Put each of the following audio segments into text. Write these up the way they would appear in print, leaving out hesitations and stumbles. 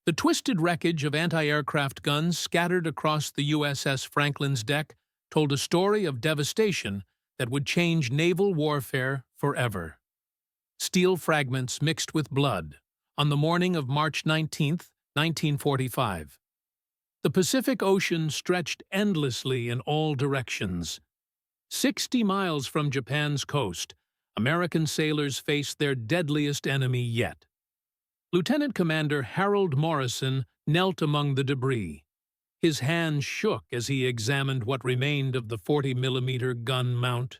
The twisted wreckage of anti-aircraft guns scattered across the USS Franklin's deck told a story of devastation that would change naval warfare forever. Steel fragments mixed with blood on the morning of March 19, 1945. The Pacific Ocean stretched endlessly in all directions. 60 miles from Japan's coast, American sailors faced their deadliest enemy yet. Lieutenant Commander Harold Morrison knelt among the debris. His hands shook as he examined what remained of the 40-millimeter gun mount.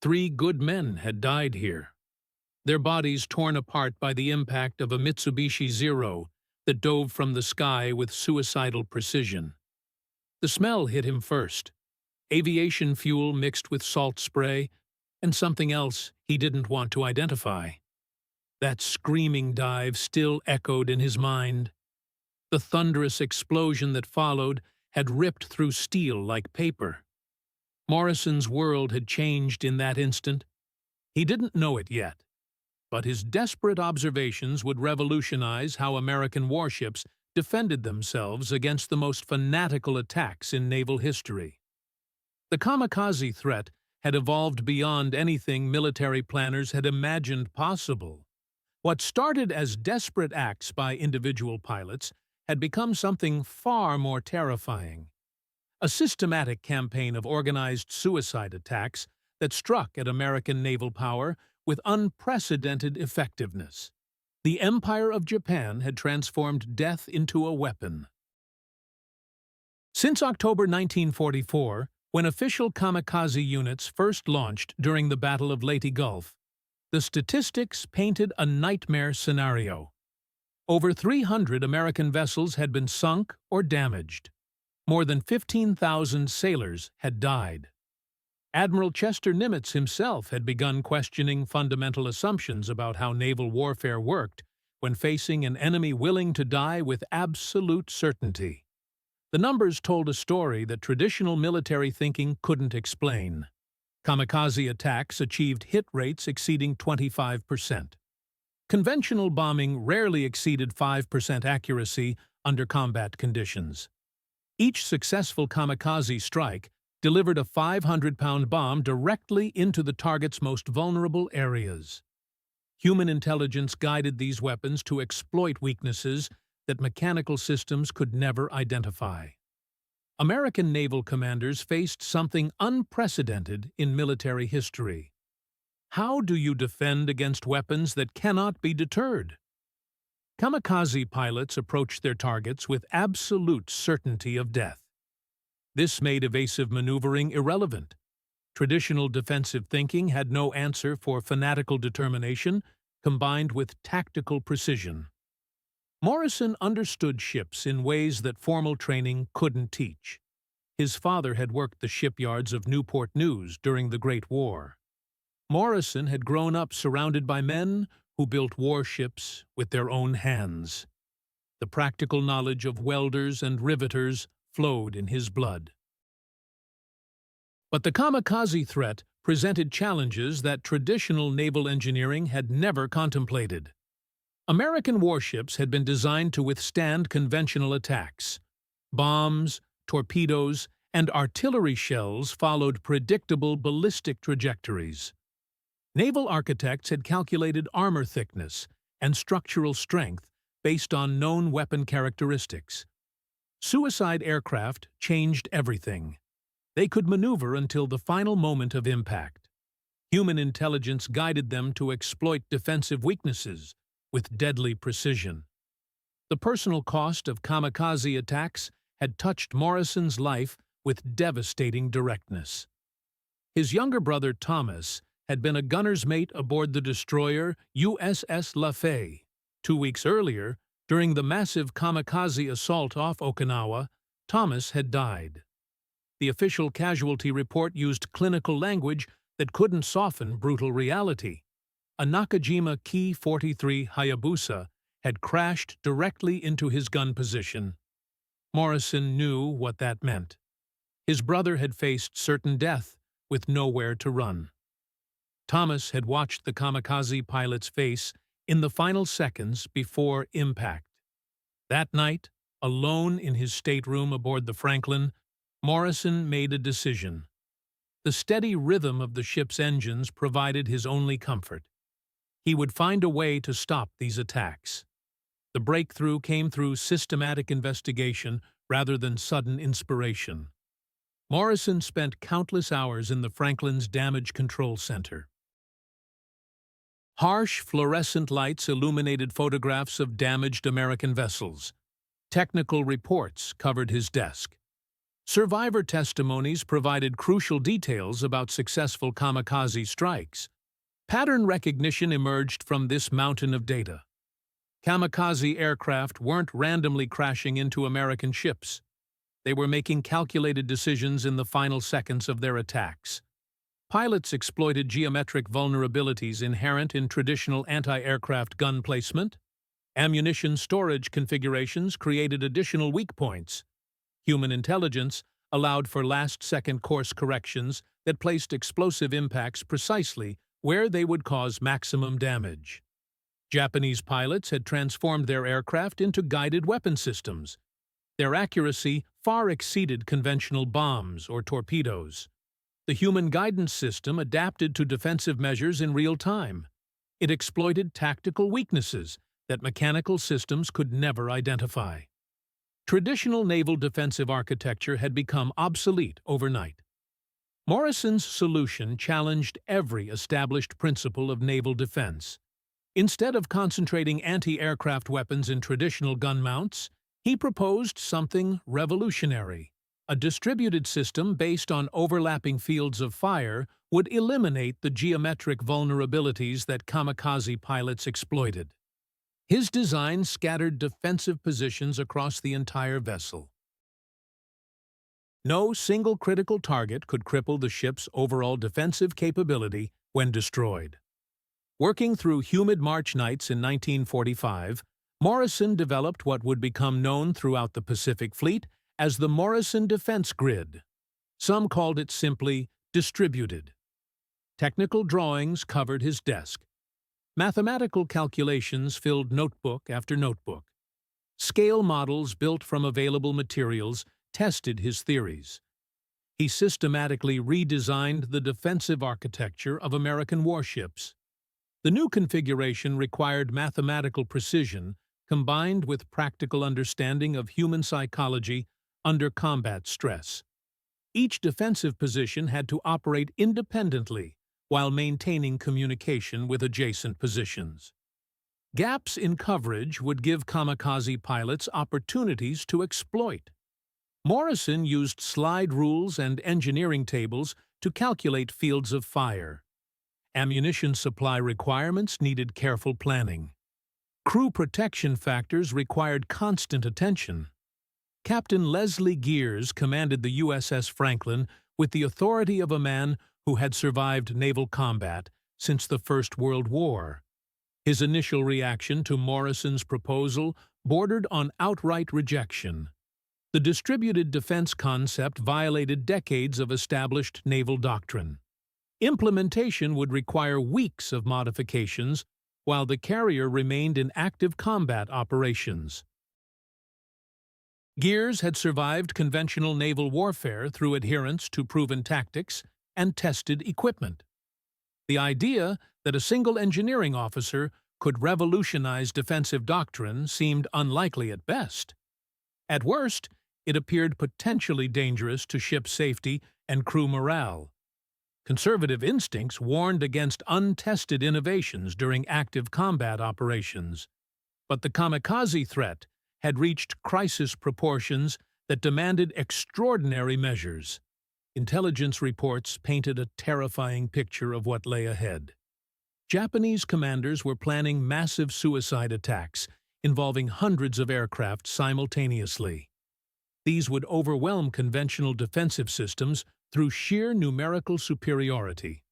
3 good men had died here, their bodies torn apart by the impact of a Mitsubishi Zero that dove from the sky with suicidal precision. The smell hit him first: aviation fuel mixed with salt spray, and something else he didn't want to identify. That screaming dive still echoed in his mind. The thunderous explosion that followed had ripped through steel like paper. Morrison's world had changed in that instant. He didn't know it yet, but his desperate observations would revolutionize how American warships defended themselves against the most fanatical attacks in naval history. The kamikaze threat had evolved beyond anything military planners had imagined possible. What started as desperate acts by individual pilots had become something far more terrifying: a systematic campaign of organized suicide attacks that struck at American naval power with unprecedented effectiveness. The Empire of Japan had transformed death into a weapon. Since October 1944, when official kamikaze units first launched during the Battle of Leyte Gulf, the statistics painted a nightmare scenario. Over 300 American vessels had been sunk or damaged. More than 15,000 sailors had died. Admiral Chester Nimitz himself had begun questioning fundamental assumptions about how naval warfare worked when facing an enemy willing to die with absolute certainty. The numbers told a story that traditional military thinking couldn't explain. Kamikaze attacks achieved hit rates exceeding 25%. Conventional bombing rarely exceeded 5% accuracy under combat conditions. Each successful kamikaze strike delivered a 500-pound bomb directly into the target's most vulnerable areas. Human intelligence guided these weapons to exploit weaknesses that mechanical systems could never identify. American naval commanders faced something unprecedented in military history. How do you defend against weapons that cannot be deterred? Kamikaze pilots approached their targets with absolute certainty of death. This made evasive maneuvering irrelevant. Traditional defensive thinking had no answer for fanatical determination combined with tactical precision. Morrison understood ships in ways that formal training couldn't teach. His father had worked the shipyards of Newport News during the Great War. Morrison had grown up surrounded by men who built warships with their own hands. The practical knowledge of welders and riveters flowed in his blood. But the kamikaze threat presented challenges that traditional naval engineering had never contemplated. American warships had been designed to withstand conventional attacks. Bombs, torpedoes, and artillery shells followed predictable ballistic trajectories. Naval architects had calculated armor thickness and structural strength based on known weapon characteristics. Suicide aircraft changed everything. They could maneuver until the final moment of impact. Human intelligence guided them to exploit defensive weaknesses with deadly precision. The personal cost of kamikaze attacks had touched Morrison's life with devastating directness. His younger brother Thomas had been a gunner's mate aboard the destroyer USS Lafay. 2 weeks earlier, during the massive kamikaze assault off Okinawa, Thomas had died. The official casualty report used clinical language that couldn't soften brutal reality. A Nakajima Ki-43 Hayabusa had crashed directly into his gun position. Morrison knew what that meant. His brother had faced certain death with nowhere to run. Thomas had watched the kamikaze pilot's face in the final seconds before impact. That night, alone in his stateroom aboard the Franklin, Morrison made a decision. The steady rhythm of the ship's engines provided his only comfort. He would find a way to stop these attacks. The breakthrough came through systematic investigation rather than sudden inspiration. Morrison spent countless hours in the Franklin's Damage Control Center. Harsh fluorescent lights illuminated photographs of damaged American vessels. Technical reports covered his desk. Survivor testimonies provided crucial details about successful kamikaze strikes. Pattern recognition emerged from this mountain of data. Kamikaze aircraft weren't randomly crashing into American ships. They were making calculated decisions in the final seconds of their attacks. Pilots exploited geometric vulnerabilities inherent in traditional anti-aircraft gun placement. Ammunition storage configurations created additional weak points. Human intelligence allowed for last-second course corrections that placed explosive impacts precisely where they would cause maximum damage. Japanese pilots had transformed their aircraft into guided weapon systems. Their accuracy far exceeded conventional bombs or torpedoes. The human guidance system adapted to defensive measures in real time. It exploited tactical weaknesses that mechanical systems could never identify. Traditional naval defensive architecture had become obsolete overnight. Morrison's solution challenged every established principle of naval defense. Instead of concentrating anti-aircraft weapons in traditional gun mounts, he proposed something revolutionary. A distributed system based on overlapping fields of fire would eliminate the geometric vulnerabilities that kamikaze pilots exploited. His design scattered defensive positions across the entire vessel. No single critical target could cripple the ship's overall defensive capability when destroyed. Working through humid March nights in 1945, Morrison developed what would become known throughout the Pacific Fleet as the Morrison Defense Grid. Some called it simply distributed. Technical drawings covered his desk. Mathematical calculations filled notebook after notebook. Scale models built from available materials tested his theories. He systematically redesigned the defensive architecture of American warships. The new configuration required mathematical precision combined with practical understanding of human psychology under combat stress. Each defensive position had to operate independently while maintaining communication with adjacent positions. Gaps in coverage would give kamikaze pilots opportunities to exploit. Morrison used slide rules and engineering tables to calculate fields of fire. Ammunition supply requirements needed careful planning. Crew protection factors required constant attention. Captain Leslie Gears commanded the USS Franklin with the authority of a man who had survived naval combat since the First World War. His initial reaction to Morrison's proposal bordered on outright rejection. The distributed defense concept violated decades of established naval doctrine. Implementation would require weeks of modifications while the carrier remained in active combat operations. Gears had survived conventional naval warfare through adherence to proven tactics and tested equipment. The idea that a single engineering officer could revolutionize defensive doctrine seemed unlikely at best. At worst, it appeared potentially dangerous to ship safety and crew morale. Conservative instincts warned against untested innovations during active combat operations. But the kamikaze threat had reached crisis proportions that demanded extraordinary measures. Intelligence reports painted a terrifying picture of what lay ahead. Japanese commanders were planning massive suicide attacks involving hundreds of aircraft simultaneously. These would overwhelm conventional defensive systems through sheer numerical superiority.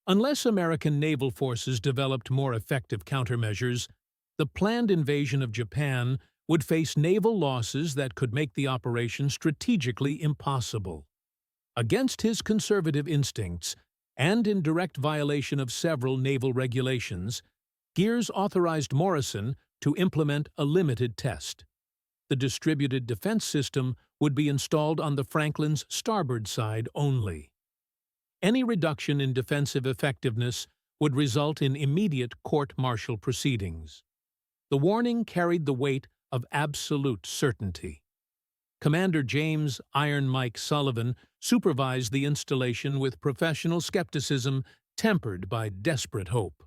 Unless American naval forces developed more effective countermeasures, the planned invasion of Japan would face naval losses that could make the operation strategically impossible. Against his conservative instincts, and in direct violation of several naval regulations, Gears authorized Morrison to implement a limited test. the distributed defense system would be installed on the Franklin's starboard side only. Any reduction in defensive effectiveness would result in immediate court-martial proceedings. The warning carried the weight of absolute certainty. Commander James "Iron Mike" Sullivan supervised the installation with professional skepticism tempered by desperate hope.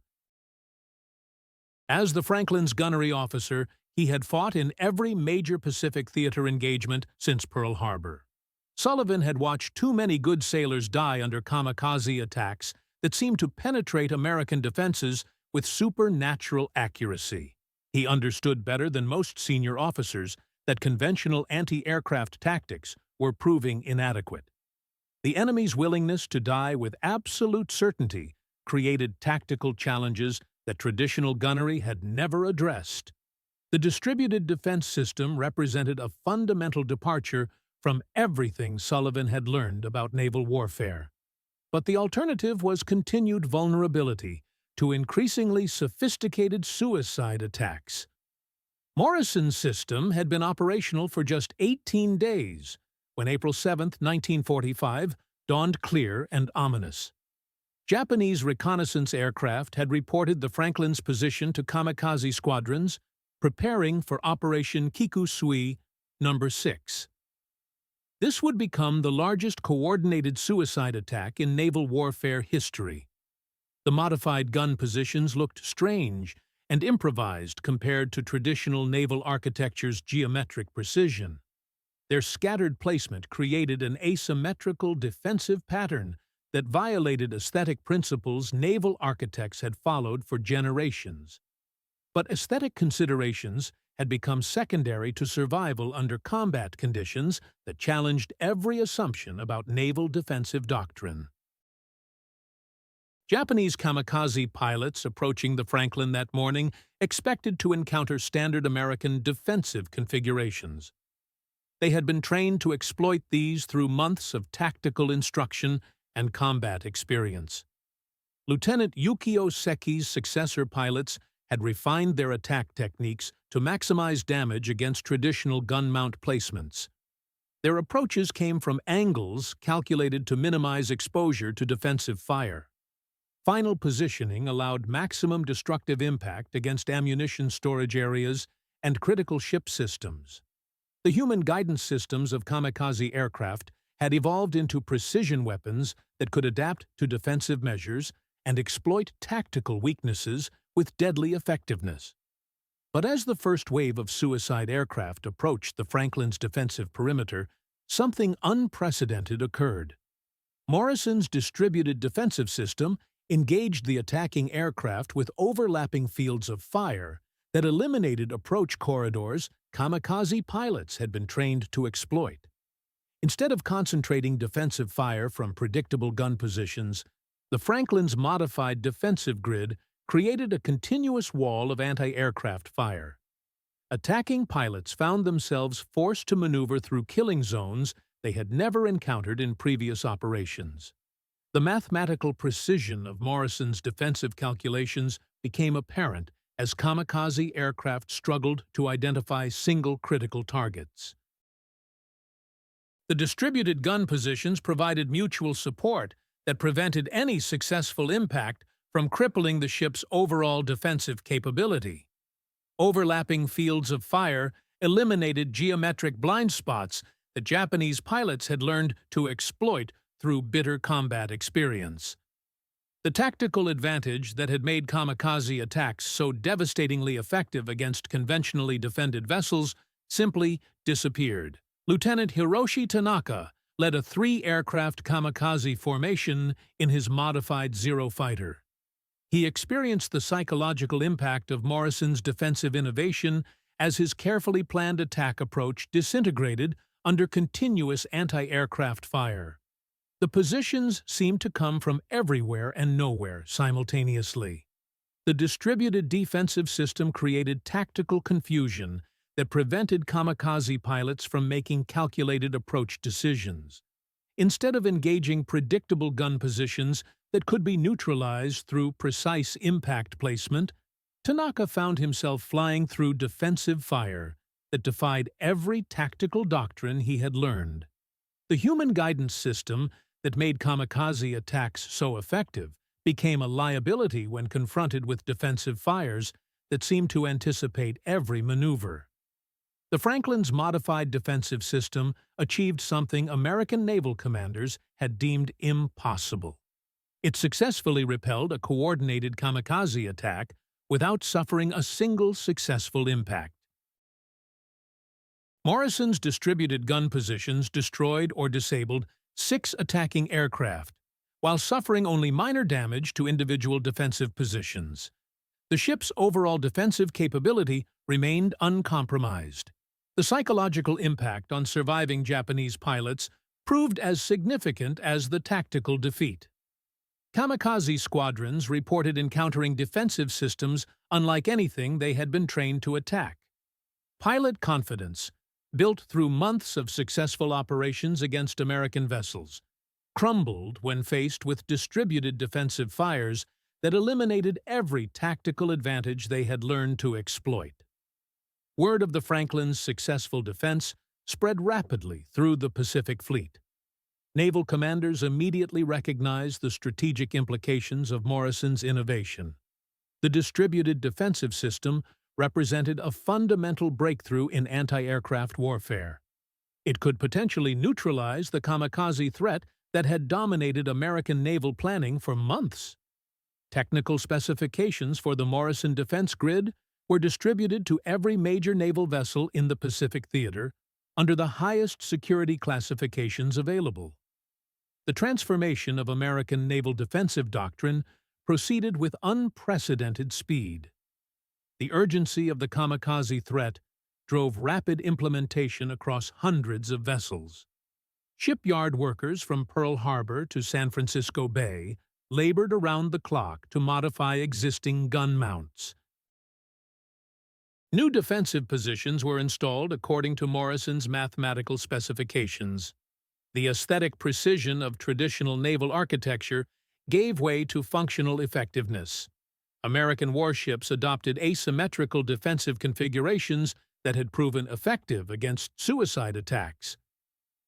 As the Franklin's gunnery officer, he had fought in every major Pacific theater engagement since Pearl Harbor. Sullivan had watched too many good sailors die under kamikaze attacks that seemed to penetrate American defenses with supernatural accuracy. He understood better than most senior officers that conventional anti-aircraft tactics were proving inadequate. The enemy's willingness to die with absolute certainty created tactical challenges that traditional gunnery had never addressed. The distributed defense system represented a fundamental departure from everything Sullivan had learned about naval warfare. But the alternative was continued vulnerability to increasingly sophisticated suicide attacks. Morrison's system had been operational for just 18 days, when April 7, 1945, dawned clear and ominous. Japanese reconnaissance aircraft had reported the Franklin's position to kamikaze squadrons, preparing for Operation Kikusui No. 6. This would become the largest coordinated suicide attack in naval warfare history. The modified gun positions looked strange and improvised compared to traditional naval architecture's geometric precision. Their scattered placement created an asymmetrical defensive pattern that violated aesthetic principles naval architects had followed for generations. But aesthetic considerations had become secondary to survival under combat conditions that challenged every assumption about naval defensive doctrine. Japanese kamikaze pilots approaching the Franklin that morning expected to encounter standard American defensive configurations. They had been trained to exploit these through months of tactical instruction and combat experience. Lieutenant Yukio Seki's successor pilots had refined their attack techniques to maximize damage against traditional gun mount placements. Their approaches came from angles calculated to minimize exposure to defensive fire. Final positioning allowed maximum destructive impact against ammunition storage areas and critical ship systems. The human guidance systems of kamikaze aircraft had evolved into precision weapons that could adapt to defensive measures and exploit tactical weaknesses with deadly effectiveness. But as the first wave of suicide aircraft approached the Franklin's defensive perimeter, something unprecedented occurred. Morrison's distributed defensive system engaged the attacking aircraft with overlapping fields of fire that eliminated approach corridors kamikaze pilots had been trained to exploit. Instead of concentrating defensive fire from predictable gun positions, the Franklin's modified defensive grid created a continuous wall of anti-aircraft fire. Attacking pilots found themselves forced to maneuver through killing zones they had never encountered in previous operations. The mathematical precision of Morrison's defensive calculations became apparent as kamikaze aircraft struggled to identify single critical targets. The distributed gun positions provided mutual support that prevented any successful impact from crippling the ship's overall defensive capability. Overlapping fields of fire eliminated geometric blind spots that Japanese pilots had learned to exploit through bitter combat experience. The tactical advantage that had made kamikaze attacks so devastatingly effective against conventionally defended vessels simply disappeared. Lieutenant Hiroshi Tanaka led a 3-aircraft kamikaze formation in his modified Zero fighter. He experienced the psychological impact of Morrison's defensive innovation as his carefully planned attack approach disintegrated under continuous anti-aircraft fire. The positions seemed to come from everywhere and nowhere simultaneously. The distributed defensive system created tactical confusion that prevented kamikaze pilots from making calculated approach decisions. Instead of engaging predictable gun positions that could be neutralized through precise impact placement, Tanaka found himself flying through defensive fire that defied every tactical doctrine he had learned. The human guidance system that made kamikaze attacks so effective became a liability when confronted with defensive fires that seemed to anticipate every maneuver. The Franklin's modified defensive system achieved something American naval commanders had deemed impossible. It successfully repelled a coordinated kamikaze attack without suffering a single successful impact. Morrison's distributed gun positions destroyed or disabled 6 attacking aircraft, while suffering only minor damage to individual defensive positions. The ship's overall defensive capability remained uncompromised. The psychological impact on surviving Japanese pilots proved as significant as the tactical defeat. Kamikaze squadrons reported encountering defensive systems unlike anything they had been trained to attack. Pilot confidence, built through months of successful operations against American vessels, crumbled when faced with distributed defensive fires that eliminated every tactical advantage they had learned to exploit. Word of the Franklin's successful defense spread rapidly through the Pacific Fleet. Naval commanders immediately recognized the strategic implications of Morrison's innovation. The distributed defensive system represented a fundamental breakthrough in anti-aircraft warfare. It could potentially neutralize the kamikaze threat that had dominated American naval planning for months. Technical specifications for the Morrison defense grid were distributed to every major naval vessel in the Pacific Theater under the highest security classifications available. The transformation of American naval defensive doctrine proceeded with unprecedented speed. The urgency of the kamikaze threat drove rapid implementation across hundreds of vessels. Shipyard workers from Pearl Harbor to San Francisco Bay labored around the clock to modify existing gun mounts. New defensive positions were installed according to Morrison's mathematical specifications. The aesthetic precision of traditional naval architecture gave way to functional effectiveness. American warships adopted asymmetrical defensive configurations that had proven effective against suicide attacks.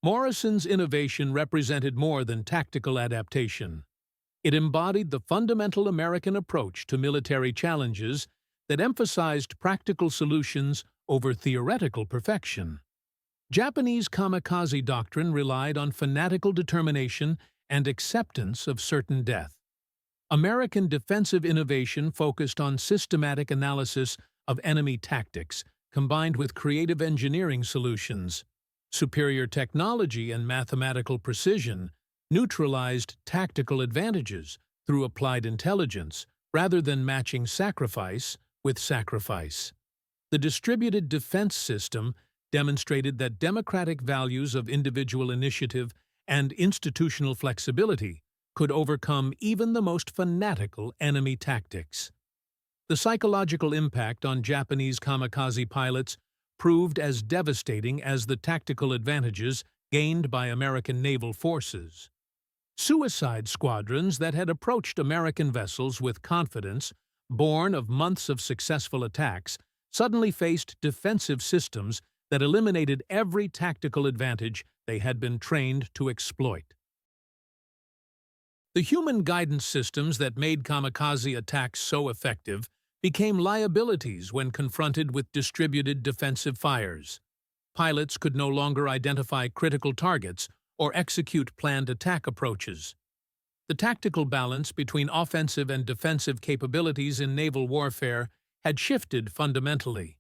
Morrison's innovation represented more than tactical adaptation. It embodied the fundamental American approach to military challenges that emphasized practical solutions over theoretical perfection. Japanese kamikaze doctrine relied on fanatical determination and acceptance of certain death. American defensive innovation focused on systematic analysis of enemy tactics combined with creative engineering solutions. Superior technology and mathematical precision neutralized tactical advantages through applied intelligence rather than matching sacrifice with sacrifice. The distributed defense system demonstrated that democratic values of individual initiative and institutional flexibility could overcome even the most fanatical enemy tactics. The psychological impact on Japanese kamikaze pilots proved as devastating as the tactical advantages gained by American naval forces. Suicide squadrons that had approached American vessels with confidence, born of months of successful attacks, suddenly faced defensive systems that eliminated every tactical advantage they had been trained to exploit. The human guidance systems that made kamikaze attacks so effective became liabilities when confronted with distributed defensive fires. Pilots could no longer identify critical targets or execute planned attack approaches. The tactical balance between offensive and defensive capabilities in naval warfare had shifted fundamentally.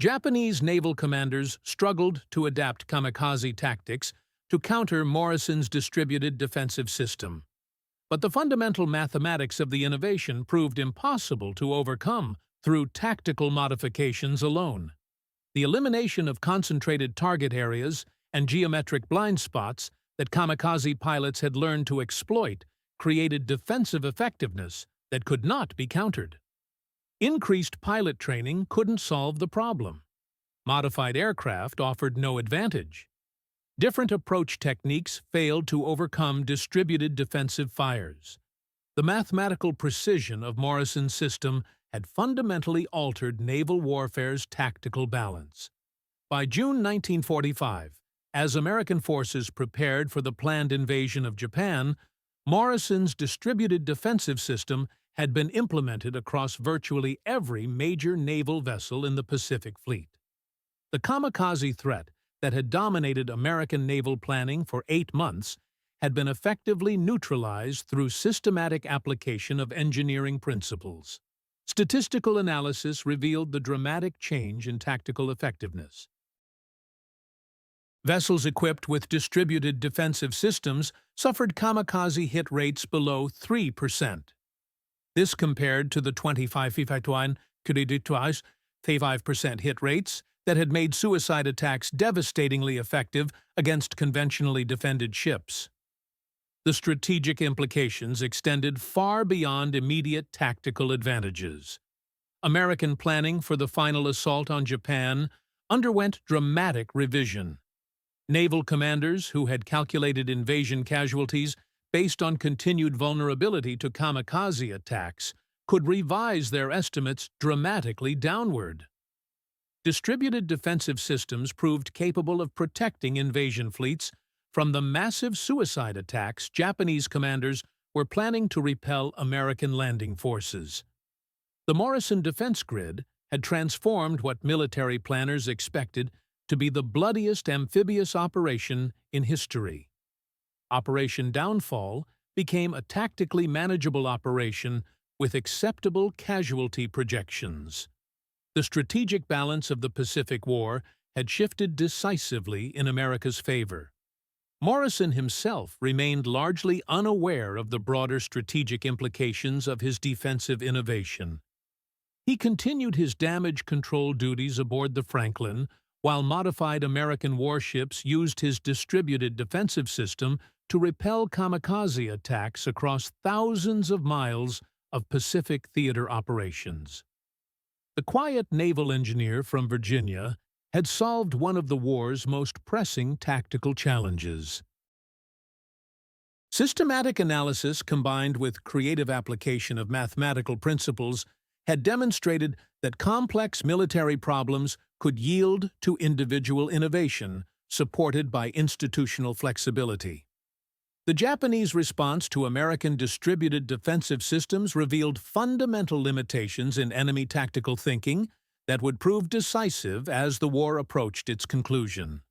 Japanese naval commanders struggled to adapt kamikaze tactics to counter Morrison's distributed defensive system. But the fundamental mathematics of the innovation proved impossible to overcome through tactical modifications alone. The elimination of concentrated target areas and geometric blind spots that kamikaze pilots had learned to exploit created defensive effectiveness that could not be countered. Increased pilot training couldn't solve the problem. Modified aircraft offered no advantage. Different approach techniques failed to overcome distributed defensive fires. The mathematical precision of Morrison's system had fundamentally altered naval warfare's tactical balance. By June 1945, as American forces prepared for the planned invasion of Japan, Morrison's distributed defensive system had been implemented across virtually every major naval vessel in the Pacific Fleet. The kamikaze threat that had dominated American naval planning for 8 months had been effectively neutralized through systematic application of engineering principles. Statistical analysis revealed the dramatic change in tactical effectiveness. Vessels equipped with distributed defensive systems suffered kamikaze hit rates below 3%. This compared to the 25% hit rates that had made suicide attacks devastatingly effective against conventionally defended ships. The strategic implications extended far beyond immediate tactical advantages. American planning for the final assault on Japan underwent dramatic revision. Naval commanders who had calculated invasion casualties based on continued vulnerability to kamikaze attacks could revise their estimates dramatically downward. Distributed defensive systems proved capable of protecting invasion fleets from the massive suicide attacks Japanese commanders were planning to repel American landing forces. The Morrison defense grid had transformed what military planners expected to be the bloodiest amphibious operation in history. Operation Downfall became a tactically manageable operation with acceptable casualty projections. The strategic balance of the Pacific War had shifted decisively in America's favor. Morrison himself remained largely unaware of the broader strategic implications of his defensive innovation. He continued his damage control duties aboard the Franklin, while modified American warships used his distributed defensive system to repel kamikaze attacks across thousands of miles of Pacific theater operations. The quiet naval engineer from Virginia had solved one of the war's most pressing tactical challenges. Systematic analysis combined with creative application of mathematical principles had demonstrated that complex military problems could yield to individual innovation, supported by institutional flexibility. The Japanese response to American distributed defensive systems revealed fundamental limitations in enemy tactical thinking that would prove decisive as the war approached its conclusion.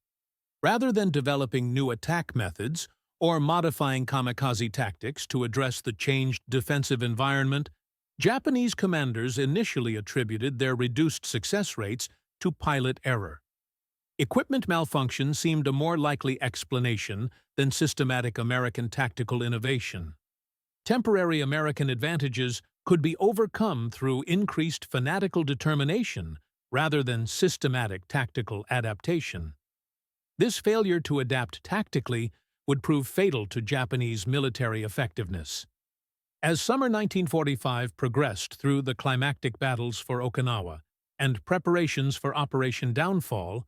Rather than developing new attack methods or modifying kamikaze tactics to address the changed defensive environment, Japanese commanders initially attributed their reduced success rates to pilot error. Equipment malfunction seemed a more likely explanation than systematic American tactical innovation. Temporary American advantages could be overcome through increased fanatical determination rather than systematic tactical adaptation. This failure to adapt tactically would prove fatal to Japanese military effectiveness. As summer 1945 progressed through the climactic battles for Okinawa and preparations for Operation Downfall,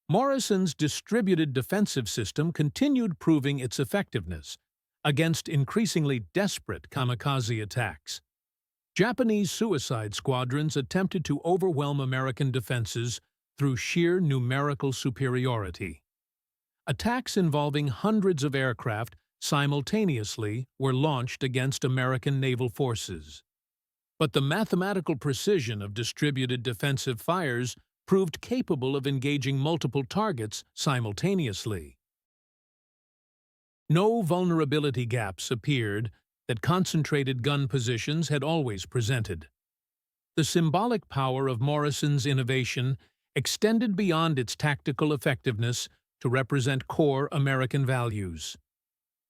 Morrison's distributed defensive system continued proving its effectiveness against increasingly desperate kamikaze attacks. Japanese suicide squadrons attempted to overwhelm American defenses through sheer numerical superiority. Attacks involving hundreds of aircraft simultaneously were launched against American naval forces. But the mathematical precision of distributed defensive fires proved capable of engaging multiple targets simultaneously. No vulnerability gaps appeared that concentrated gun positions had always presented. The symbolic power of Morrison's innovation extended beyond its tactical effectiveness to represent core American values.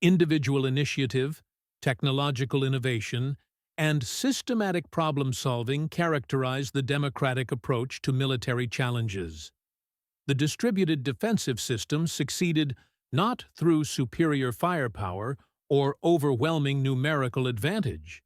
Individual initiative, technological innovation, and systematic problem-solving characterize the democratic approach to military challenges. The distributed defensive system succeeded not through superior firepower or overwhelming numerical advantage.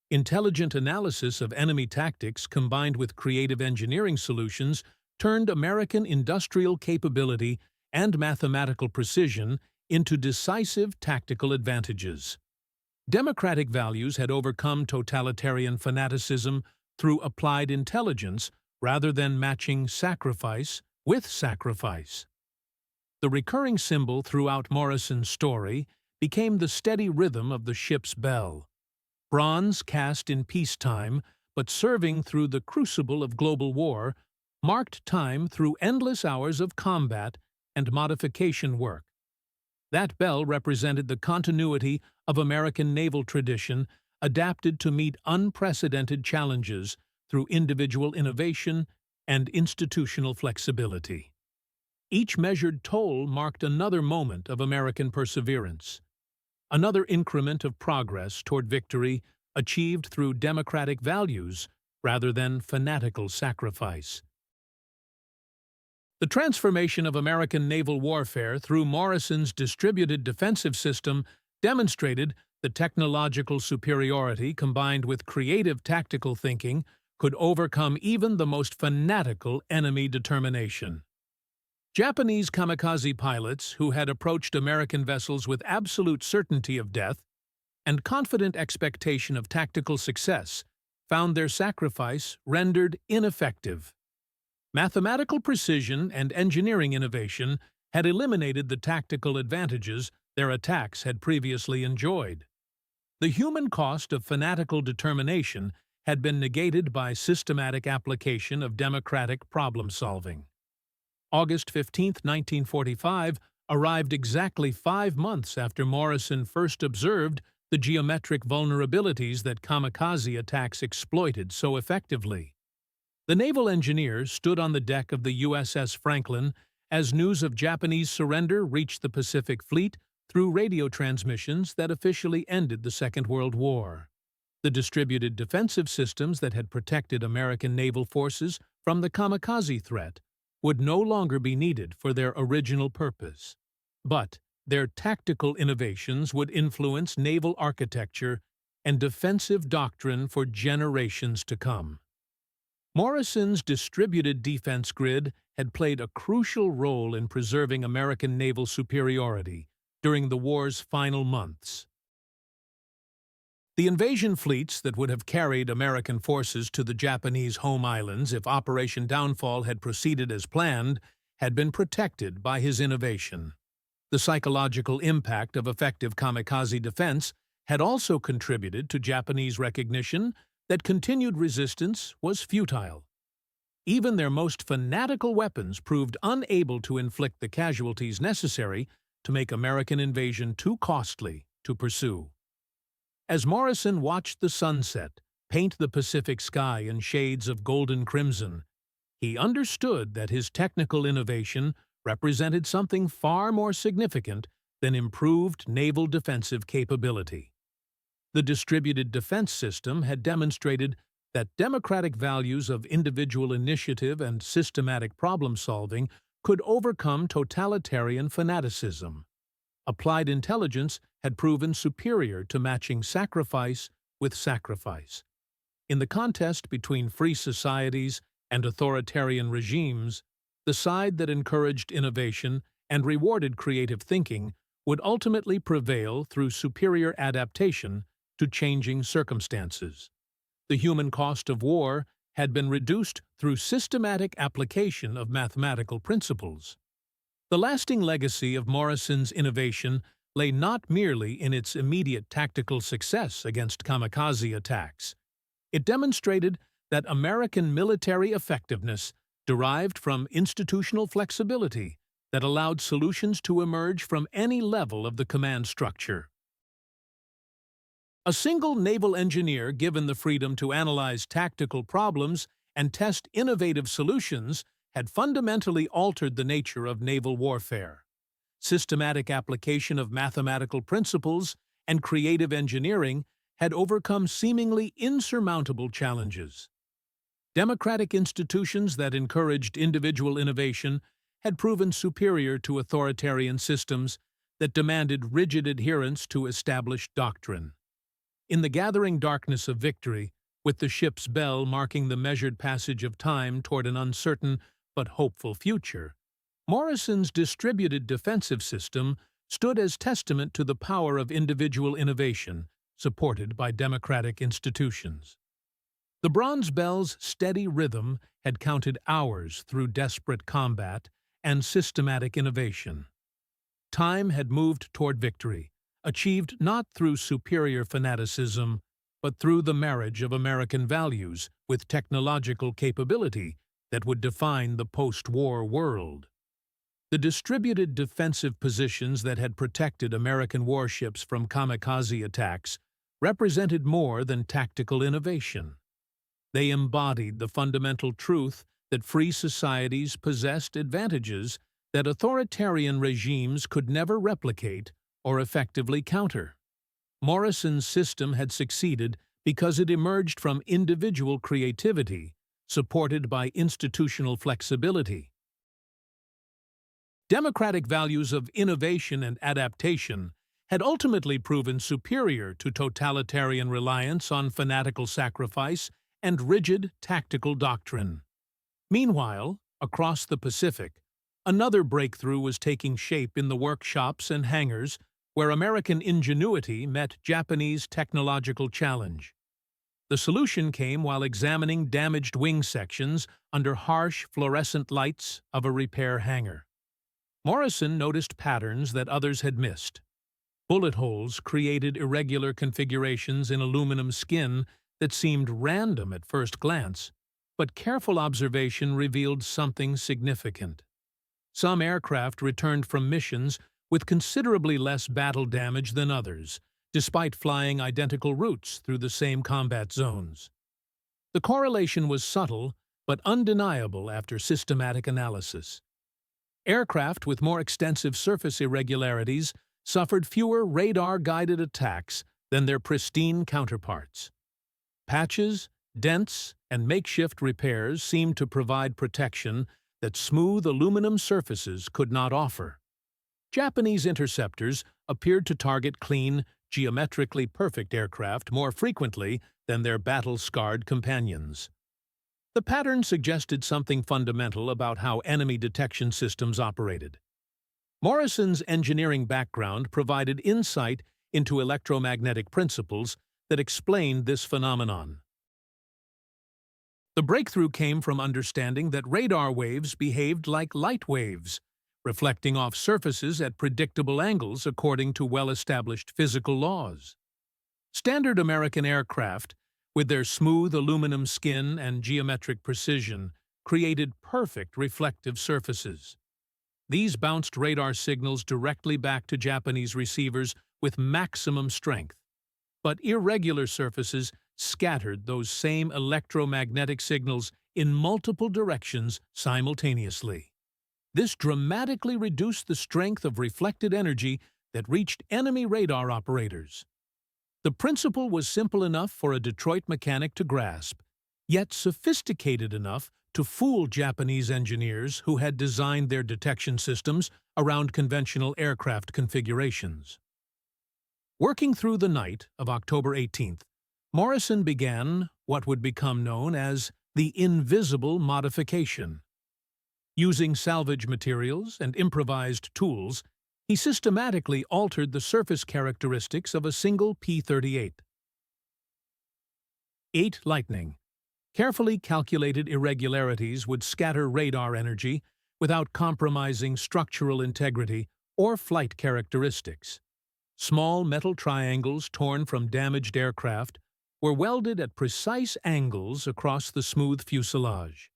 Intelligent analysis of enemy tactics combined with creative engineering solutions turned American industrial capability and mathematical precision into decisive tactical advantages. Democratic values had overcome totalitarian fanaticism through applied intelligence rather than matching sacrifice with sacrifice. The recurring symbol throughout Morrison's story became the steady rhythm of the ship's bell. Bronze cast in peacetime, but serving through the crucible of global war, marked time through endless hours of combat and modification work. That bell represented the continuity of American naval tradition adapted to meet unprecedented challenges through individual innovation and institutional flexibility. Each measured toll marked another moment of American perseverance, another increment of progress toward victory achieved through democratic values rather than fanatical sacrifice. The transformation of American naval warfare through Morrison's distributed defensive system demonstrated that technological superiority combined with creative tactical thinking could overcome even the most fanatical enemy determination. Japanese kamikaze pilots who had approached American vessels with absolute certainty of death and confident expectation of tactical success found their sacrifice rendered ineffective. Mathematical precision and engineering innovation had eliminated the tactical advantages their attacks had previously enjoyed. The human cost of fanatical determination had been negated by systematic application of democratic problem-solving. August 15, 1945, arrived exactly 5 months after Morrison first observed the geometric vulnerabilities that kamikaze attacks exploited so effectively. The naval engineers stood on the deck of the USS Franklin as news of Japanese surrender reached the Pacific Fleet through radio transmissions that officially ended the Second World War. The distributed defensive systems that had protected American naval forces from the kamikaze threat would no longer be needed for their original purpose. But their tactical innovations would influence naval architecture and defensive doctrine for generations to come. Morrison's distributed defense grid had played a crucial role in preserving American naval superiority during the war's final months. The invasion fleets that would have carried American forces to the Japanese home islands if Operation Downfall had proceeded as planned had been protected by his innovation. The psychological impact of effective kamikaze defense had also contributed to Japanese recognition that continued resistance was futile. Even their most fanatical weapons proved unable to inflict the casualties necessary to make American invasion too costly to pursue. As Morrison watched the sunset paint the Pacific sky in shades of golden crimson, he understood that his technical innovation represented something far more significant than improved naval defensive capability. The distributed defense system had demonstrated that democratic values of individual initiative and systematic problem-solving could overcome totalitarian fanaticism. Applied intelligence had proven superior to matching sacrifice with sacrifice. In the contest between free societies and authoritarian regimes, the side that encouraged innovation and rewarded creative thinking would ultimately prevail through superior adaptation to changing circumstances. The human cost of war had been reduced through systematic application of mathematical principles. The lasting legacy of Morrison's innovation lay not merely in its immediate tactical success against kamikaze attacks. It demonstrated that American military effectiveness derived from institutional flexibility that allowed solutions to emerge from any level of the command structure. A single naval engineer given the freedom to analyze tactical problems and test innovative solutions had fundamentally altered the nature of naval warfare. Systematic application of mathematical principles and creative engineering had overcome seemingly insurmountable challenges. Democratic institutions that encouraged individual innovation had proven superior to authoritarian systems that demanded rigid adherence to established doctrine. In the gathering darkness of victory, with the ship's bell marking the measured passage of time toward an uncertain but hopeful future, Morrison's distributed defensive system stood as testament to the power of individual innovation supported by democratic institutions. The Bronze Bell's steady rhythm had counted hours through desperate combat and systematic innovation. Time had moved toward victory, achieved not through superior fanaticism, but through the marriage of American values with technological capability that would define the post-war world. The distributed defensive positions that had protected American warships from kamikaze attacks represented more than tactical innovation. They embodied the fundamental truth that free societies possessed advantages that authoritarian regimes could never replicate or effectively counter. Morrison's system had succeeded because it emerged from individual creativity, supported by institutional flexibility. Democratic values of innovation and adaptation had ultimately proven superior to totalitarian reliance on fanatical sacrifice and rigid tactical doctrine. Meanwhile, across the Pacific, another breakthrough was taking shape in the workshops and hangars where American ingenuity met Japanese technological challenge. The solution came while examining damaged wing sections under harsh fluorescent lights of a repair hangar. Morrison noticed patterns that others had missed. Bullet holes created irregular configurations in aluminum skin that seemed random at first glance, but careful observation revealed something significant. Some aircraft returned from missions with considerably less battle damage than others, despite flying identical routes through the same combat zones. The correlation was subtle but undeniable after systematic analysis. Aircraft with more extensive surface irregularities suffered fewer radar-guided attacks than their pristine counterparts. Patches, dents, and makeshift repairs seemed to provide protection that smooth aluminum surfaces could not offer. Japanese interceptors appeared to target clean, geometrically perfect aircraft more frequently than their battle-scarred companions. The pattern suggested something fundamental about how enemy detection systems operated. Morrison's engineering background provided insight into electromagnetic principles that explained this phenomenon. The breakthrough came from understanding that radar waves behaved like light waves, reflecting off surfaces at predictable angles according to well-established physical laws. Standard American aircraft, with their smooth aluminum skin and geometric precision, created perfect reflective surfaces. These bounced radar signals directly back to Japanese receivers with maximum strength. But irregular surfaces scattered those same electromagnetic signals in multiple directions simultaneously. This dramatically reduced the strength of reflected energy that reached enemy radar operators. The principle was simple enough for a Detroit mechanic to grasp, yet sophisticated enough to fool Japanese engineers who had designed their detection systems around conventional aircraft configurations. Working through the night of October 18th, Morrison began what would become known as the invisible modification. Using salvage materials and improvised tools, he systematically altered the surface characteristics of a single P-38. 8 Lightning. Carefully calculated irregularities would scatter radar energy without compromising structural integrity or flight characteristics. Small metal triangles torn from damaged aircraft were welded at precise angles across the smooth fuselage.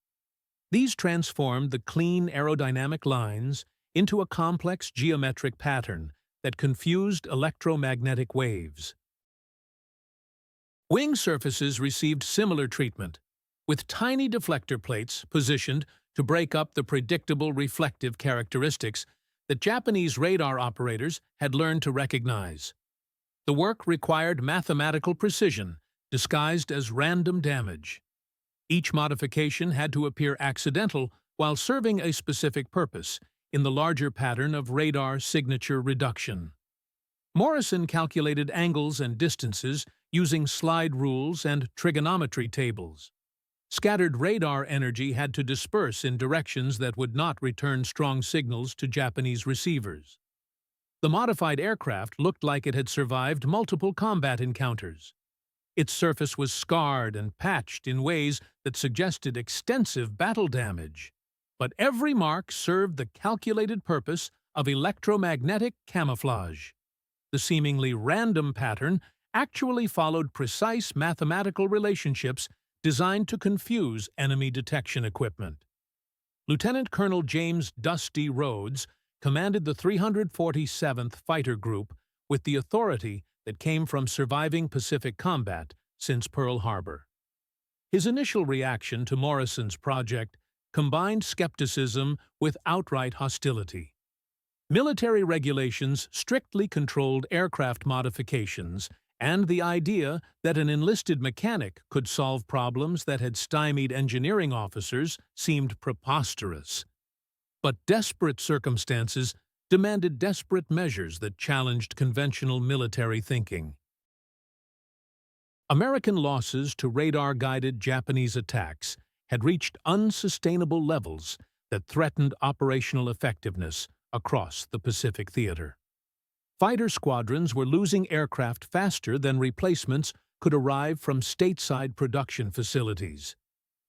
These transformed the clean aerodynamic lines into a complex geometric pattern that confused electromagnetic waves. Wing surfaces received similar treatment, with tiny deflector plates positioned to break up the predictable reflective characteristics that Japanese radar operators had learned to recognize. The work required mathematical precision, disguised as random damage. Each modification had to appear accidental while serving a specific purpose, in the larger pattern of radar signature reduction. Morrison calculated angles and distances using slide rules and trigonometry tables. Scattered radar energy had to disperse in directions that would not return strong signals to Japanese receivers. The modified aircraft looked like it had survived multiple combat encounters. Its surface was scarred and patched in ways that suggested extensive battle damage. But every mark served the calculated purpose of electromagnetic camouflage. The seemingly random pattern actually followed precise mathematical relationships designed to confuse enemy detection equipment. Lieutenant Colonel James Dusty Rhodes commanded the 347th Fighter Group with the authority that came from surviving Pacific combat since Pearl Harbor. His initial reaction to Morrison's project combined skepticism with outright hostility. Military regulations strictly controlled aircraft modifications, and the idea that an enlisted mechanic could solve problems that had stymied engineering officers seemed preposterous. But desperate circumstances demanded desperate measures that challenged conventional military thinking. American losses to radar-guided Japanese attacks had reached unsustainable levels that threatened operational effectiveness across the Pacific theater. Fighter squadrons were losing aircraft faster than replacements could arrive from stateside production facilities.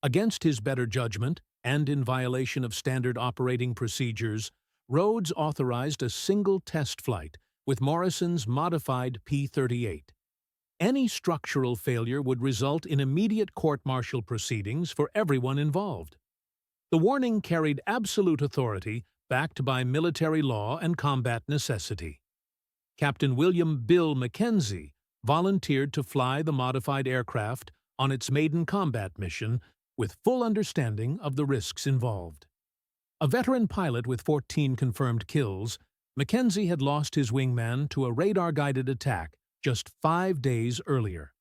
Against his better judgment, and in violation of standard operating procedures, Rhodes authorized a single test flight with Morrison's modified P-38. Any structural failure would result in immediate court-martial proceedings for everyone involved. The warning carried absolute authority backed by military law and combat necessity. Captain William "Bill" Mackenzie volunteered to fly the modified aircraft on its maiden combat mission with full understanding of the risks involved. A veteran pilot with 14 confirmed kills, Mackenzie had lost his wingman to a radar-guided attack just 5 days earlier.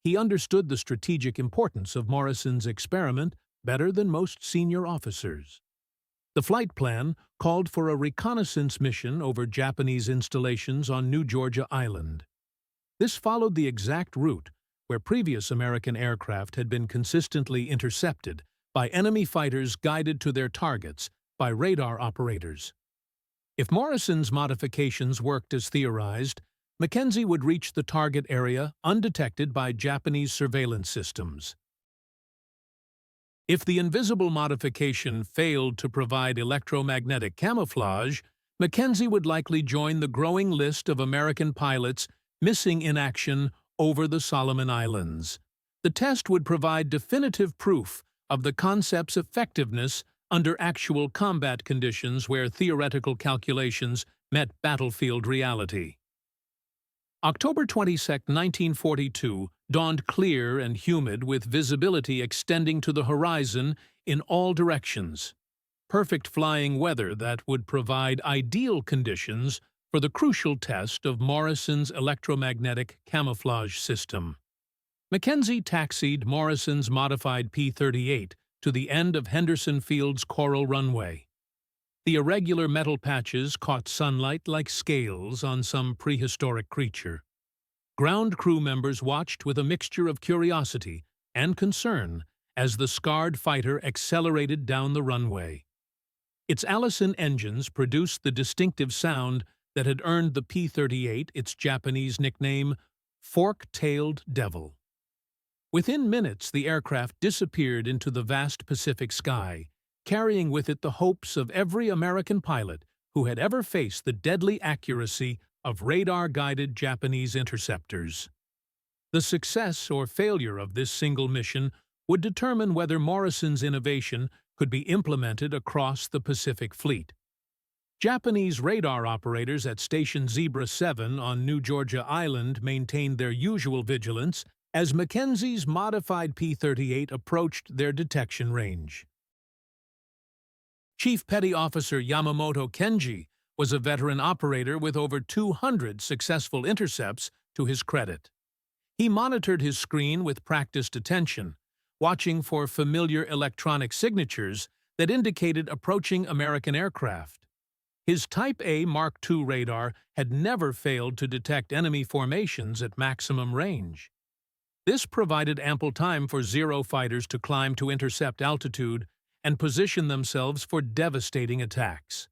He understood the strategic importance of Morrison's experiment better than most senior officers. The flight plan called for a reconnaissance mission over Japanese installations on New Georgia Island. This followed the exact route where previous American aircraft had been consistently intercepted by enemy fighters guided to their targets by radar operators. If Morrison's modifications worked as theorized, Mackenzie would reach the target area undetected by Japanese surveillance systems. If the invisible modification failed to provide electromagnetic camouflage, Mackenzie would likely join the growing list of American pilots missing in action over the Solomon Islands. The test would provide definitive proof of the concept's effectiveness under actual combat conditions where theoretical calculations met battlefield reality. October 22, 1942, dawned clear and humid with visibility extending to the horizon in all directions. Perfect flying weather that would provide ideal conditions for the crucial test of Morrison's electromagnetic camouflage system. Mackenzie taxied Morrison's modified P-38 to the end of Henderson Field's coral runway. The irregular metal patches caught sunlight like scales on some prehistoric creature. Ground crew members watched with a mixture of curiosity and concern as the scarred fighter accelerated down the runway. Its Allison engines produced the distinctive sound that had earned the P-38 its Japanese nickname, Fork-Tailed Devil. Within minutes, the aircraft disappeared into the vast Pacific sky, carrying with it the hopes of every American pilot who had ever faced the deadly accuracy of radar-guided Japanese interceptors. The success or failure of this single mission would determine whether Morrison's innovation could be implemented across the Pacific Fleet. Japanese radar operators at Station Zebra 7 on New Georgia Island maintained their usual vigilance as Mackenzie's modified P-38 approached their detection range. Chief Petty Officer Yamamoto Kenji was a veteran operator with over 200 successful intercepts to his credit. He monitored his screen with practiced attention, watching for familiar electronic signatures that indicated approaching American aircraft. His Type A Mark II radar had never failed to detect enemy formations at maximum range. This provided ample time for Zero fighters to climb to intercept altitude and position themselves for devastating attacks.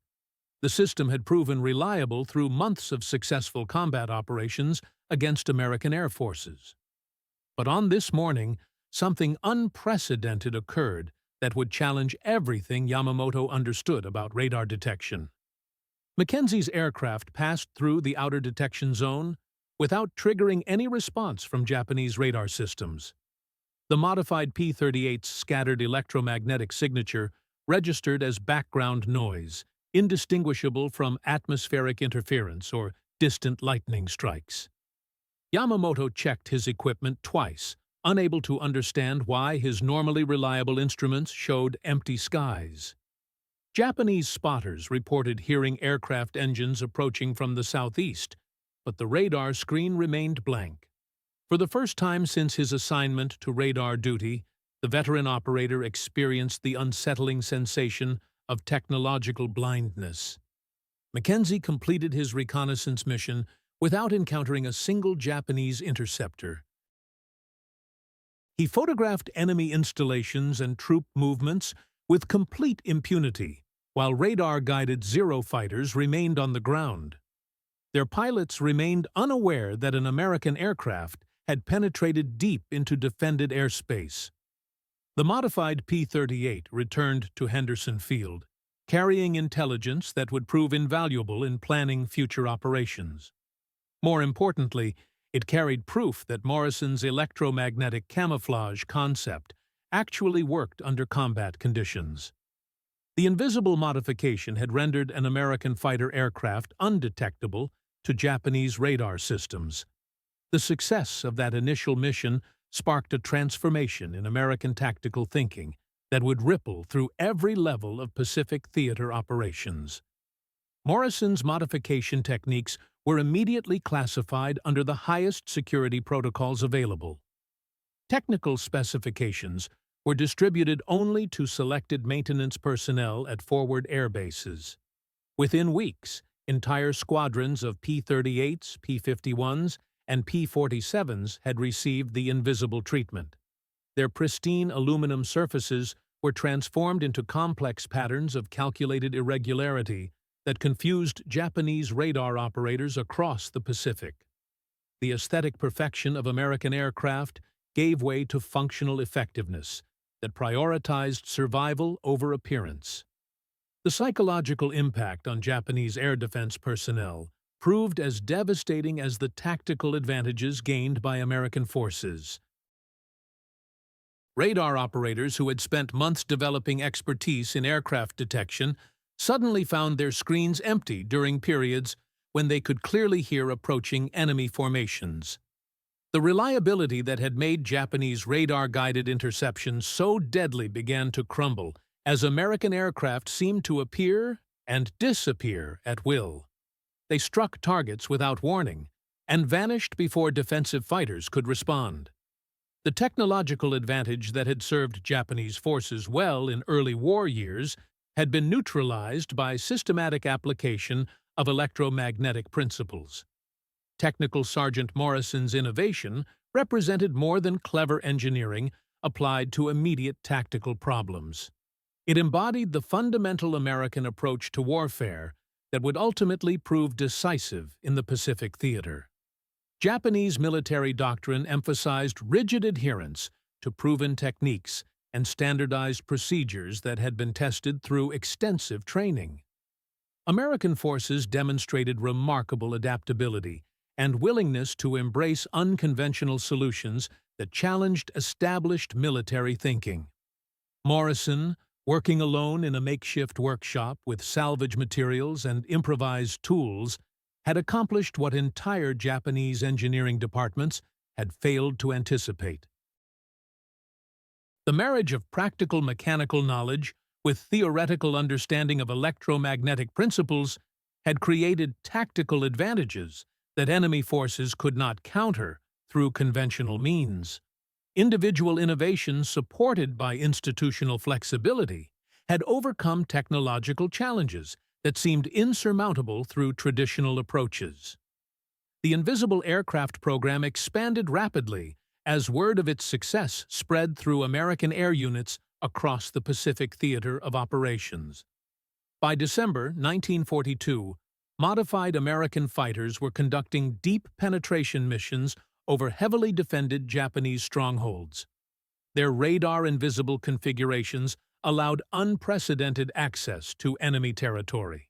The system had proven reliable through months of successful combat operations against American air forces. But on this morning, something unprecedented occurred that would challenge everything Yamamoto understood about radar detection. Mackenzie's aircraft passed through the outer detection zone without triggering any response from Japanese radar systems. The modified P-38's scattered electromagnetic signature registered as background noise, indistinguishable from atmospheric interference or distant lightning strikes. Yamamoto checked his equipment twice, unable to understand why his normally reliable instruments showed empty skies. Japanese spotters reported hearing aircraft engines approaching from the southeast, but the radar screen remained blank. For the first time since his assignment to radar duty, the veteran operator experienced the unsettling sensation of technological blindness. Mackenzie completed his reconnaissance mission without encountering a single Japanese interceptor. He photographed enemy installations and troop movements with complete impunity, while radar-guided Zero fighters remained on the ground. Their pilots remained unaware that an American aircraft had penetrated deep into defended airspace. The modified P-38 returned to Henderson Field, carrying intelligence that would prove invaluable in planning future operations. More importantly, it carried proof that Morrison's electromagnetic camouflage concept actually worked under combat conditions. The invisible modification had rendered an American fighter aircraft undetectable to Japanese radar systems. The success of that initial mission sparked a transformation in American tactical thinking that would ripple through every level of Pacific theater operations. Morrison's modification techniques were immediately classified under the highest security protocols available. Technical specifications were distributed only to selected maintenance personnel at forward air bases. Within weeks, entire squadrons of P-38s, P-51s, and P-47s had received the invisible treatment. Their pristine aluminum surfaces were transformed into complex patterns of calculated irregularity that confused Japanese radar operators across the Pacific. The aesthetic perfection of American aircraft gave way to functional effectiveness that prioritized survival over appearance. The psychological impact on Japanese air defense personnel proved as devastating as the tactical advantages gained by American forces. Radar operators who had spent months developing expertise in aircraft detection suddenly found their screens empty during periods when they could clearly hear approaching enemy formations. The reliability that had made Japanese radar-guided interceptions so deadly began to crumble as American aircraft seemed to appear and disappear at will. They struck targets without warning and vanished before defensive fighters could respond. The technological advantage that had served Japanese forces well in early war years had been neutralized by systematic application of electromagnetic principles. Technical Sergeant Morrison's innovation represented more than clever engineering applied to immediate tactical problems. It embodied the fundamental American approach to warfare that would ultimately prove decisive in the Pacific theater. Japanese military doctrine emphasized rigid adherence to proven techniques and standardized procedures that had been tested through extensive training. American forces demonstrated remarkable adaptability and willingness to embrace unconventional solutions that challenged established military thinking. Morrison, working alone in a makeshift workshop with salvage materials and improvised tools, had accomplished what entire Japanese engineering departments had failed to anticipate. The marriage of practical mechanical knowledge with theoretical understanding of electromagnetic principles had created tactical advantages that enemy forces could not counter through conventional means. Individual innovation supported by institutional flexibility had overcome technological challenges that seemed insurmountable through traditional approaches. The Invisible Aircraft program expanded rapidly as word of its success spread through American air units across the Pacific theater of operations. By December 1942, modified American fighters were conducting deep penetration missions over heavily defended Japanese strongholds. Their radar-invisible configurations allowed unprecedented access to enemy territory.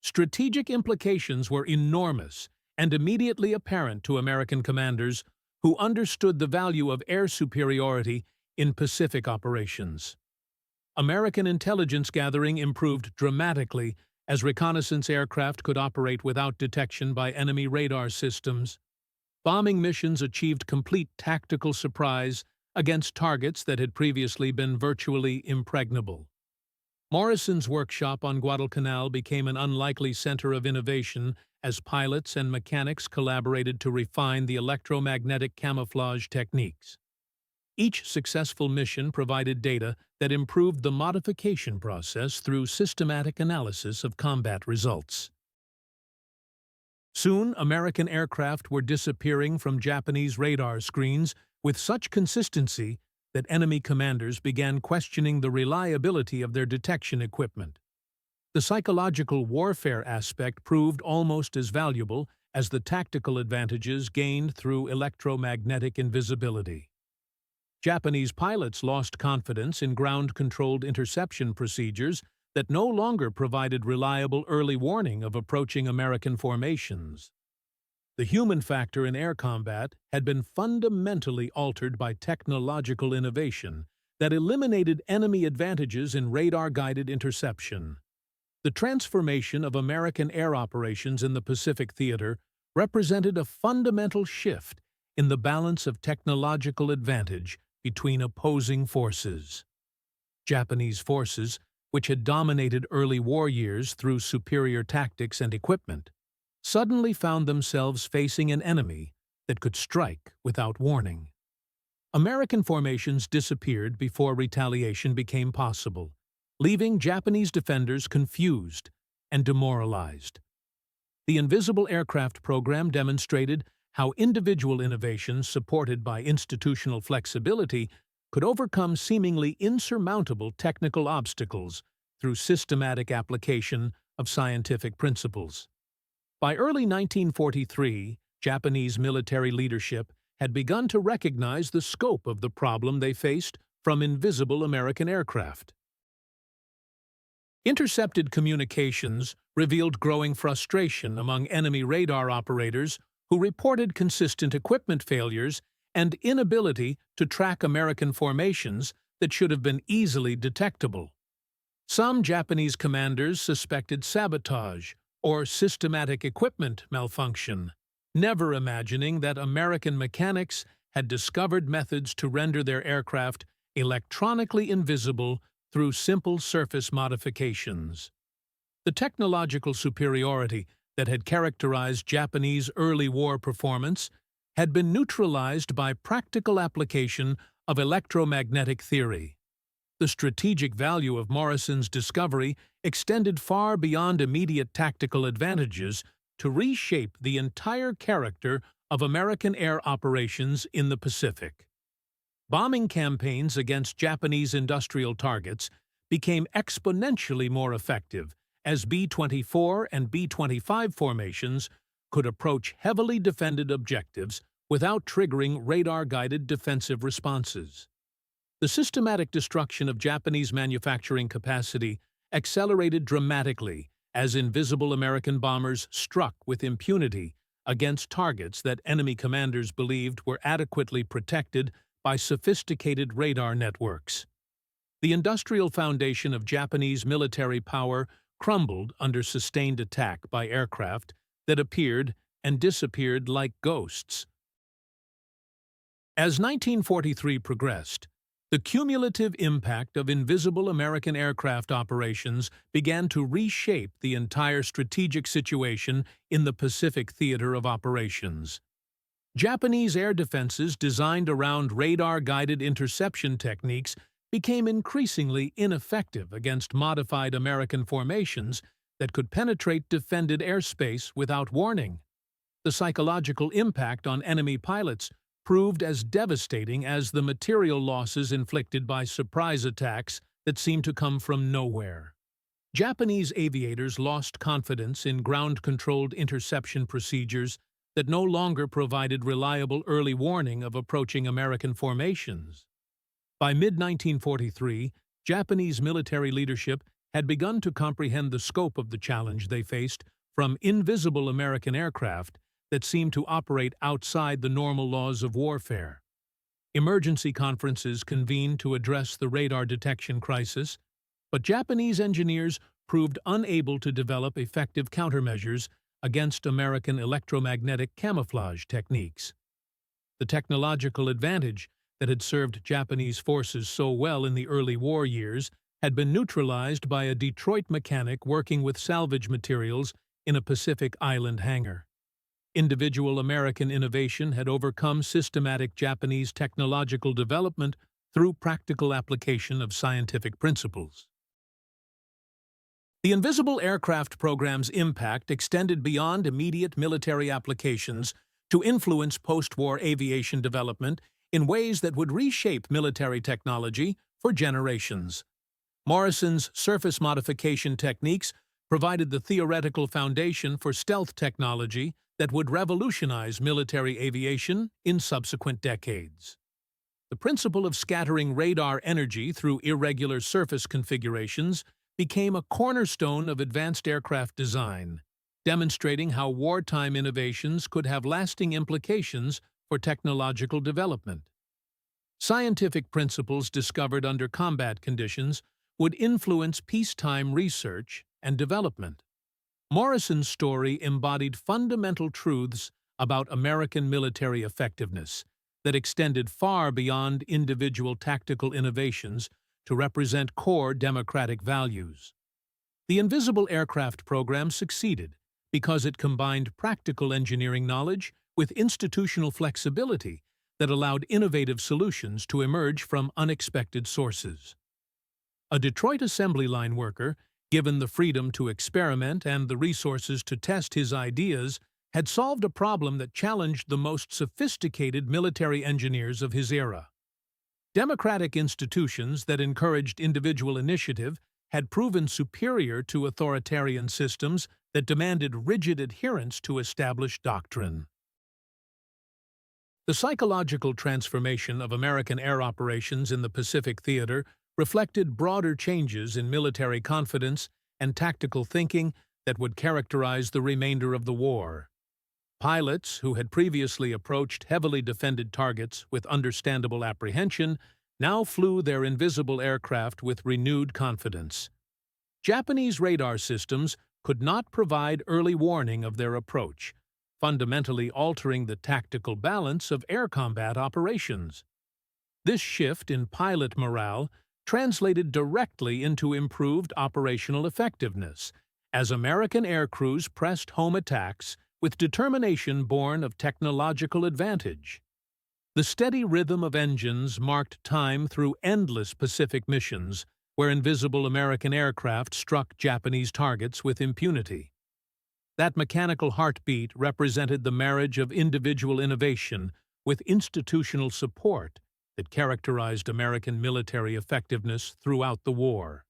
Strategic implications were enormous and immediately apparent to American commanders who understood the value of air superiority in Pacific operations. American intelligence gathering improved dramatically as reconnaissance aircraft could operate without detection by enemy radar systems. Bombing missions achieved complete tactical surprise against targets that had previously been virtually impregnable. Morrison's workshop on Guadalcanal became an unlikely center of innovation as pilots and mechanics collaborated to refine the electromagnetic camouflage techniques. Each successful mission provided data that improved the modification process through systematic analysis of combat results. Soon, American aircraft were disappearing from Japanese radar screens with such consistency that enemy commanders began questioning the reliability of their detection equipment. The psychological warfare aspect proved almost as valuable as the tactical advantages gained through electromagnetic invisibility. Japanese pilots lost confidence in ground-controlled interception procedures that no longer provided reliable early warning of approaching American formations. The human factor in air combat had been fundamentally altered by technological innovation that eliminated enemy advantages in radar-guided interception. The transformation of American air operations in the Pacific theater represented a fundamental shift in the balance of technological advantage between opposing forces. Japanese forces, which had dominated early war years through superior tactics and equipment, suddenly found themselves facing an enemy that could strike without warning. American formations disappeared before retaliation became possible, leaving Japanese defenders confused and demoralized. The Invisible Aircraft program demonstrated how individual innovations supported by institutional flexibility could overcome seemingly insurmountable technical obstacles through systematic application of scientific principles. By early 1943, Japanese military leadership had begun to recognize the scope of the problem they faced from invisible American aircraft. Intercepted communications revealed growing frustration among enemy radar operators who reported consistent equipment failures and inability to track American formations that should have been easily detectable. Some Japanese commanders suspected sabotage or systematic equipment malfunction, never imagining that American mechanics had discovered methods to render their aircraft electronically invisible through simple surface modifications. The technological superiority that had characterized Japanese early war performance had been neutralized by practical application of electromagnetic theory. The strategic value of Morrison's discovery extended far beyond immediate tactical advantages to reshape the entire character of American air operations in the Pacific. Bombing campaigns against Japanese industrial targets became exponentially more effective as B-24 and B-25 formations could approach heavily defended objectives without triggering radar-guided defensive responses. The systematic destruction of Japanese manufacturing capacity accelerated dramatically as invisible American bombers struck with impunity against targets that enemy commanders believed were adequately protected by sophisticated radar networks. The industrial foundation of Japanese military power crumbled under sustained attack by aircraft that appeared and disappeared like ghosts. As 1943 progressed, the cumulative impact of invisible American aircraft operations began to reshape the entire strategic situation in the Pacific theater of operations. Japanese air defenses designed around radar-guided interception techniques became increasingly ineffective against modified American formations that could penetrate defended airspace without warning. The psychological impact on enemy pilots proved as devastating as the material losses inflicted by surprise attacks that seemed to come from nowhere. Japanese aviators lost confidence in ground-controlled interception procedures that no longer provided reliable early warning of approaching American formations. By mid-1943, Japanese military leadership had begun to comprehend the scope of the challenge they faced from invisible American aircraft that seemed to operate outside the normal laws of warfare. Emergency conferences convened to address the radar detection crisis, but Japanese engineers proved unable to develop effective countermeasures against American electromagnetic camouflage techniques. The technological advantage that had served Japanese forces so well in the early war years had been neutralized by a Detroit mechanic working with salvage materials in a Pacific Island hangar. Individual American innovation had overcome systematic Japanese technological development through practical application of scientific principles. The invisible aircraft program's impact extended beyond immediate military applications to influence post-war aviation development in ways that would reshape military technology for generations. Morrison's surface modification techniques provided the theoretical foundation for stealth technology that would revolutionize military aviation in subsequent decades. The principle of scattering radar energy through irregular surface configurations became a cornerstone of advanced aircraft design, demonstrating how wartime innovations could have lasting implications for technological development. Scientific principles discovered under combat conditions would influence peacetime research and development. Morrison's story embodied fundamental truths about American military effectiveness that extended far beyond individual tactical innovations to represent core democratic values. The invisible aircraft program succeeded because it combined practical engineering knowledge with institutional flexibility that allowed innovative solutions to emerge from unexpected sources. A Detroit assembly line worker, given the freedom to experiment and the resources to test his ideas, had solved a problem that challenged the most sophisticated military engineers of his era. Democratic institutions that encouraged individual initiative had proven superior to authoritarian systems that demanded rigid adherence to established doctrine. The psychological transformation of American air operations in the Pacific theater reflected broader changes in military confidence and tactical thinking that would characterize the remainder of the war. Pilots, who had previously approached heavily defended targets with understandable apprehension, now flew their invisible aircraft with renewed confidence. Japanese radar systems could not provide early warning of their approach, fundamentally altering the tactical balance of air combat operations. This shift in pilot morale translated directly into improved operational effectiveness, as American air crews pressed home attacks with determination born of technological advantage. The steady rhythm of engines marked time through endless Pacific missions, where invisible American aircraft struck Japanese targets with impunity. That mechanical heartbeat represented the marriage of individual innovation with institutional support that characterized American military effectiveness throughout the war.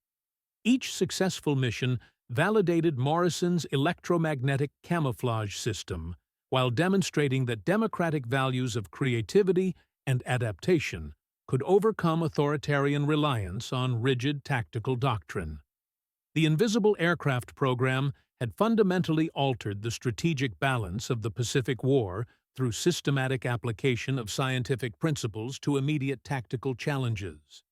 Each successful mission validated Morrison's electromagnetic camouflage system, while demonstrating that democratic values of creativity and adaptation could overcome authoritarian reliance on rigid tactical doctrine. The invisible aircraft program had fundamentally altered the strategic balance of the Pacific War through systematic application of scientific principles to immediate tactical challenges.